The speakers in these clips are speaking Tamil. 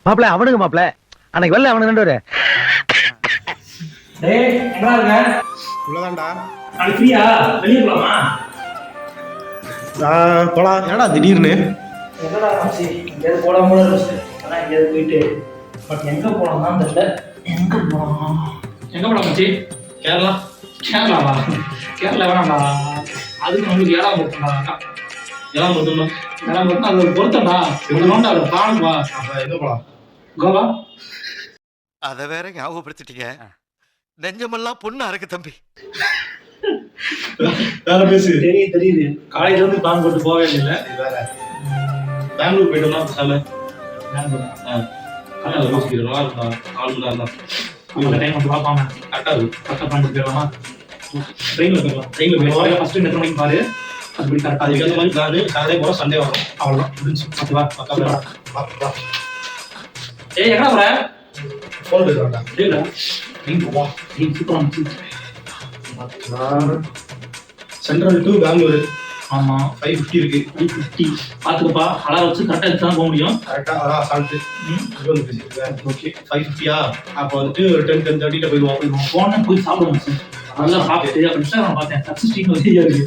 மாப்பிள அவனுங்க மாப்பிள அன்னைக்கு வரல அவனுக்கு ரெண்டு பேரு. டேய் எங்கடா இருக்க? உள்ளதான்டா. நாளைக்கு ஃப்ரீயா? வெளிய போலாமா? போலாம். என்னடா திடீர்னு? என்னடா மச்சி எங்கேயாவது போலாம் போல இருந்துச்சு. ஆனா எங்கேயாவது போயிட்டு பட் எங்க போலாம் தான் தெரியல. எங்க போலாம் மச்சி? கேரளா. கேரளாவா? கேரளா வேணாம்டா. அதுக்கு நம்மளுக்கு ஏழாம் போட்டுடா. எல்லாம் மட்டும் ஏழாம் போட்டுனா அது ஒரு பொருத்தம்டா. ஒரு நோண்டா ஒரு பிளான் வா. எங்க போலாம்? கோவா? அத வேற ஞாபகப்படுத்திட்டீங்க. நெஞ்சமெல்லாம் பொண்ணு அறக்கு தம்பி. வேற பேசு. தெரியுது. காலேஜ்ல இருந்து பிளான் போட்டு போவே இல்லை. வேற பெங்களூர் போயிட்டோம்னா பேசாம. பெங்களூர். நல்லா யோசிக்கிறோம். நல்லா இருந்தா 4 மணி நேரம் தான். அந்த டைம் வந்து பார்ப்பாங்க. கரெக்டா இருக்கும். கரெக்டாக பிளான் போட்டு போயிடலாமா? ட்ரெயினில் போயிடலாம். ட்ரெயினில் போயிடலாம். ஃபர்ஸ்ட் எத்தனை மணிக்கு பாரு. அதுபடி கரெக்டாக அதுக்கு அந்த மாதிரி பிளான் சாட்டர்டே போகிறோம், சண்டே வரும். அவ்வளோதான் முடிஞ்சு. ஓகேவா? பக்கா. ஏய் எங்கடா போற? ஃபோன் பேசுறான்டா. டேய்டா நீங்க வா. நீ சூப்பரா சென்ட்ரல் டு பெங்களூர். ஆமா 550 இருக்கு. 550 பாத்துக்கப்பா. அலாரம் வச்சு கரெக்டா எடுத்து தான் போக முடியும். கரெக்டா அதான் சால்ட். இது வந்து பேசிருக்கேன். ஓகே 550யா? அப்போ வந்துட்டு 10:30 போயிடுவோம். போய் சாப்பிடுவோம் சார். நல்லா சாப்பிட்டு அப்புறம் இன்ஸ்டாகிராம் பார்த்தேன். சக்ஸஸ் ஸ்ட்ரீட் ஒரு ஏரியா இருக்கு.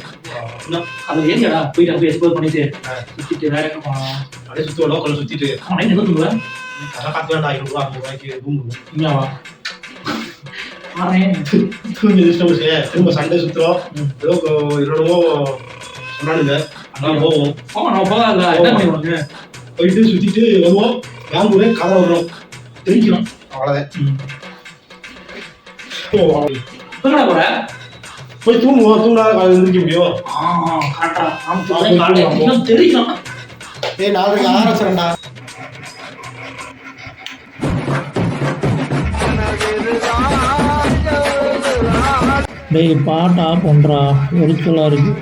அது ஏரியாடா போயிட்டு அப்படியே எக்ஸ்ப்ளோர் பண்ணிட்டு சுத்திட்டு வேற எங்க போகலாம்? அப்படியே சுற்றுவோம். கொஞ்சம் சுற்றிட்டு நைட் எங்க தூங்குவேன்? அதெல்லாம் பார்த்துக்கலாம். 500 ரூபா 500 ரூபாய்க்கு ரூம் இருக்கும். இங்கேவா? திரும்ப சண்டே சுத்துறோம். ஏதோ என்னென்னமோ சொன்னானுங்க. அதனால போவோம். நம்ம போகாதா? என்ன பண்ணி உனக்கு? போயிட்டு சுத்திட்டு வருவோம். பெங்களூரே கதை வரும். தெரிஞ்சிடும். அவ்வளோதான். எங்கடா போற? போய் தூங்குவோம். தூங்கினா காலையில் எழுந்திரிக்க முடியும். கரெக்டா. காலையில தெரியும். ஏய் நாளைக்கு ஆரம்பிச்சிடா. டேய் பாட்டா ஆஃப் பண்றா. எரிச்சலா இருக்கு.